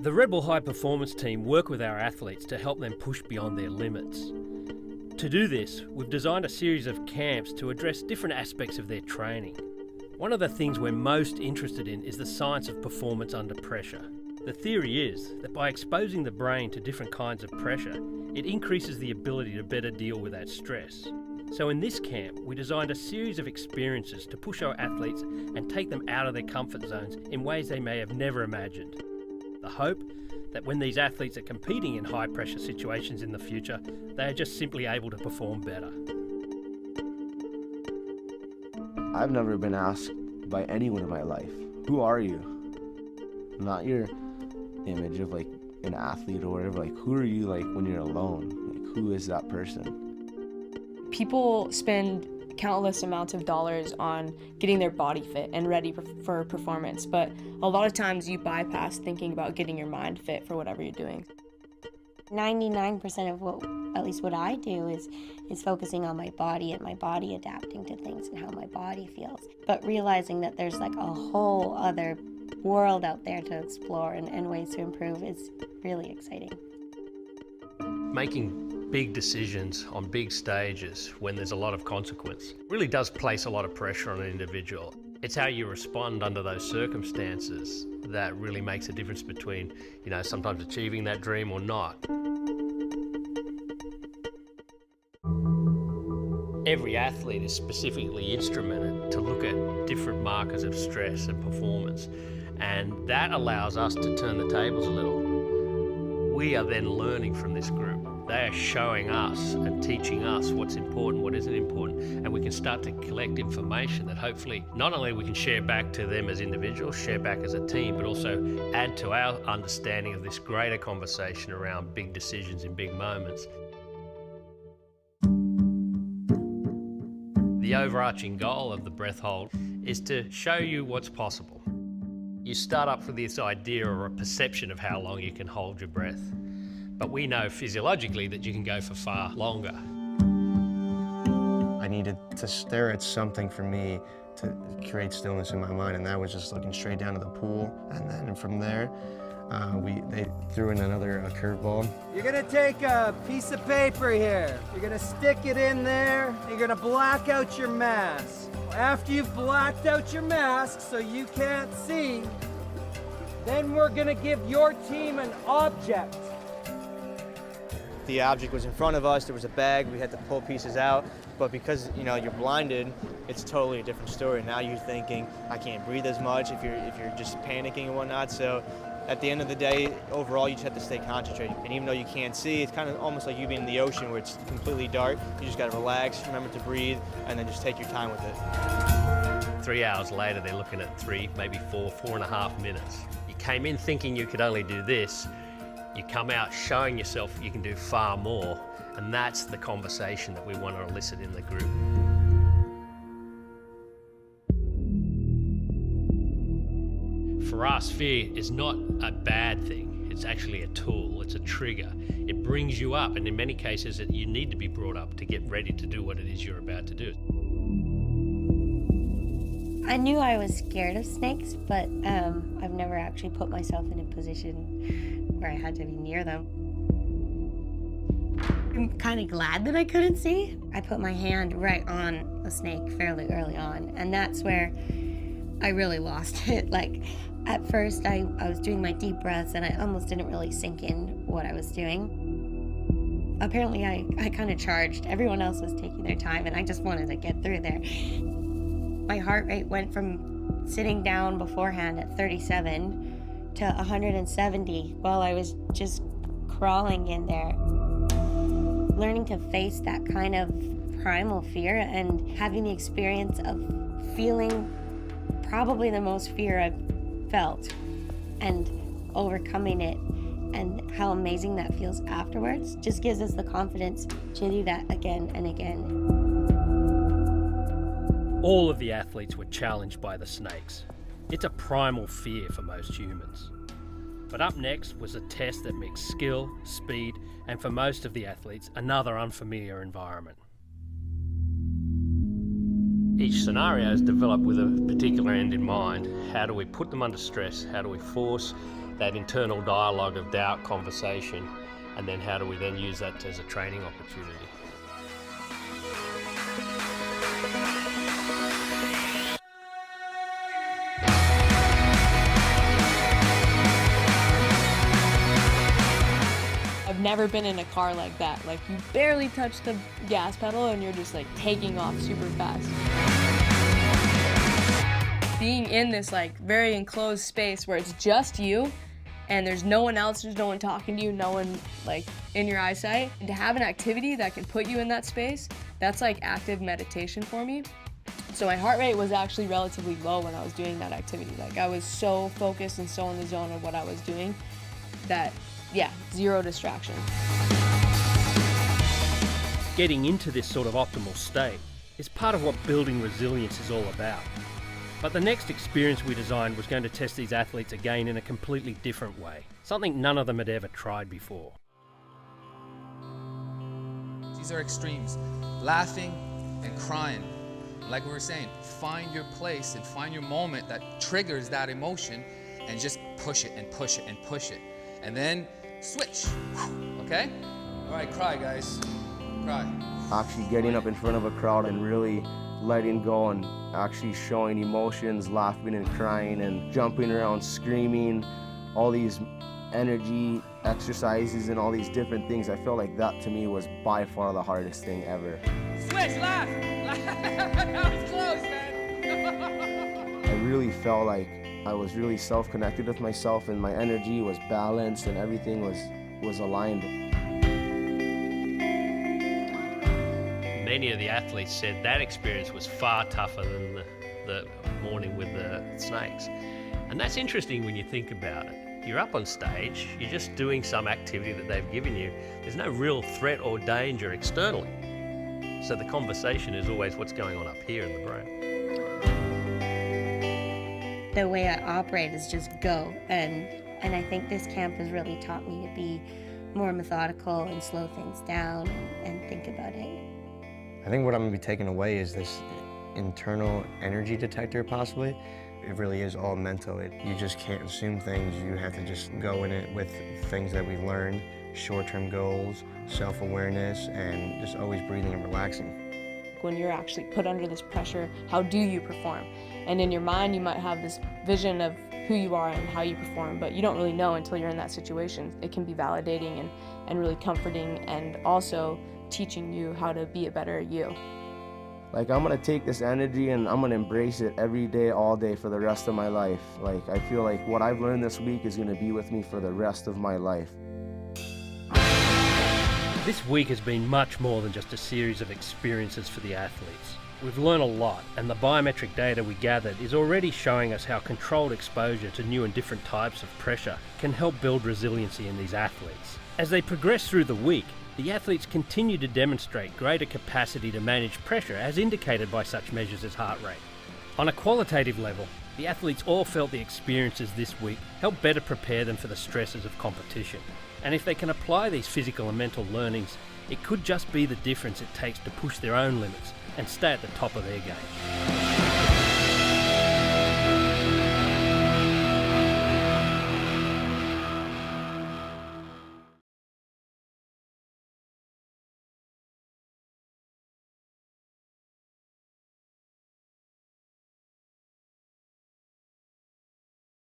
The Red Bull High Performance team work with our athletes to help them push beyond their limits. To do this, we've designed a series of camps to address different aspects of their training. One of the things we're most interested in is the science of performance under pressure. The theory is that by exposing the brain to different kinds of pressure, it increases the ability to better deal with that stress. So in this camp, we designed a series of experiences to push our athletes and take them out of their comfort zones in ways they may have never imagined. The hope that when these athletes are competing in high pressure situations in the future, they are just simply able to perform better. I've never been asked by anyone in my life, who are you? Not your image of like an athlete or whatever, like who are you like when you're alone? Like who is that person? People spend countless amounts of dollars on getting their body fit and ready for performance, but a lot of times you bypass thinking about getting your mind fit for whatever you're doing. 99% of what I do is focusing on my body and my body adapting to things and how my body feels. But realizing that there's like a whole other world out there to explore and ways to improve is really exciting. Making big decisions on big stages when there's a lot of consequence really does place a lot of pressure on an individual. It's how you respond under those circumstances that really makes a difference between, sometimes achieving that dream or not. Every athlete is specifically instrumented to look at different markers of stress and performance, and that allows us to turn the tables a little. We are then learning from this group. They are showing us and teaching us what's important, what isn't important, and we can start to collect information that hopefully not only we can share back to them as individuals, share back as a team, but also add to our understanding of this greater conversation around big decisions in big moments. The overarching goal of the breath hold is to show you what's possible. You start up with this idea or a perception of how long you can hold your breath. But we know physiologically that you can go for far longer. I needed to stare at something for me to create stillness in my mind, and that was just looking straight down to the pool. And then from there, they threw in another curveball. You're gonna take a piece of paper here. You're gonna stick it in there. You're gonna black out your mask. After you've blacked out your mask so you can't see, then we're gonna give your team an object. The object was in front of us, there was a bag, we had to pull pieces out, but because you're blinded, it's totally a different story. Now you're thinking, I can't breathe as much if you're just panicking and whatnot. So at the end of the day, overall, you just have to stay concentrated. And even though you can't see, it's kind of almost like you being in the ocean where it's completely dark. You just gotta relax, remember to breathe, and then just take your time with it. 3 hours later, they're looking at 3, maybe 4.5 minutes. You came in thinking you could only do this. You come out showing yourself you can do far more, and that's the conversation that we want to elicit in the group. For us, fear is not a bad thing. It's actually a tool, it's a trigger. It brings you up, and in many cases, you need to be brought up to get ready to do what it is you're about to do. I knew I was scared of snakes, but I've never actually put myself in a position where I had to be near them. I'm kind of glad that I couldn't see. I put my hand right on a snake fairly early on, and that's where I really lost it. Like, at first I was doing my deep breaths and I almost didn't really sink in what I was doing. Apparently I kind of charged. Everyone else was taking their time and I just wanted to get through there. My heart rate went from sitting down beforehand at 37 to 170 while I was just crawling in there. Learning to face that kind of primal fear and having the experience of feeling probably the most fear I've felt and overcoming it, and how amazing that feels afterwards just gives us the confidence to do that again and again. All of the athletes were challenged by the snakes. It's a primal fear for most humans. But up next was a test that mixed skill, speed, and for most of the athletes, another unfamiliar environment. Each scenario is developed with a particular end in mind. How do we put them under stress? How do we force that internal dialogue of doubt, conversation, and then how do we then use that as a training opportunity. I've never been in a car like that. Like, you barely touch the gas pedal and you're just like taking off super fast. Being in this like very enclosed space where it's just you and there's no one else, there's no one talking to you, no one like in your eyesight, and to have an activity that can put you in that space, that's like active meditation for me. So my heart rate was actually relatively low when I was doing that activity. Like, I was so focused and so in the zone of what I was doing that, yeah, zero distraction. Getting into this sort of optimal state is part of what building resilience is all about. But the next experience we designed was going to test these athletes again in a completely different way, something none of them had ever tried before. These are extremes. Laughing and crying. Like we were saying, find your place and find your moment that triggers that emotion and just push it and push it and push it. And then switch, okay? All right, cry, guys, cry. Actually getting up in front of a crowd and really letting go and actually showing emotions, laughing and crying and jumping around, screaming, all these energy exercises and all these different things. I felt like that to me was by far the hardest thing ever. Switch, laugh! That was close, man! I really felt like I was really self-connected with myself and my energy was balanced and everything was aligned. Many of the athletes said that experience was far tougher than the morning with the snakes. And that's interesting when you think about it. You're up on stage, you're just doing some activity that they've given you. There's no real threat or danger externally. So the conversation is always what's going on up here in the brain. The way I operate is just go, and I think this camp has really taught me to be more methodical and slow things down and think about it. I think what I'm gonna be taking away is this internal energy detector, possibly. It really is all mental. You just can't assume things. You have to just go in it with things that we've learned, short-term goals, self-awareness, and just always breathing and relaxing. When you're actually put under this pressure, how do you perform? And in your mind, you might have this vision of who you are and how you perform, but you don't really know until you're in that situation. It can be validating and really comforting, and also teaching you how to be a better you. Like, I'm gonna take this energy and I'm gonna embrace it every day, all day for the rest of my life. Like, I feel like what I've learned this week is gonna be with me for the rest of my life. This week has been much more than just a series of experiences for the athletes. We've learned a lot, and the biometric data we gathered is already showing us how controlled exposure to new and different types of pressure can help build resiliency in these athletes. As they progress through the week, the athletes continue to demonstrate greater capacity to manage pressure as indicated by such measures as heart rate. On a qualitative level, the athletes all felt the experiences this week helped better prepare them for the stresses of competition. And if they can apply these physical and mental learnings, it could just be the difference it takes to push their own limits and stay at the top of their game.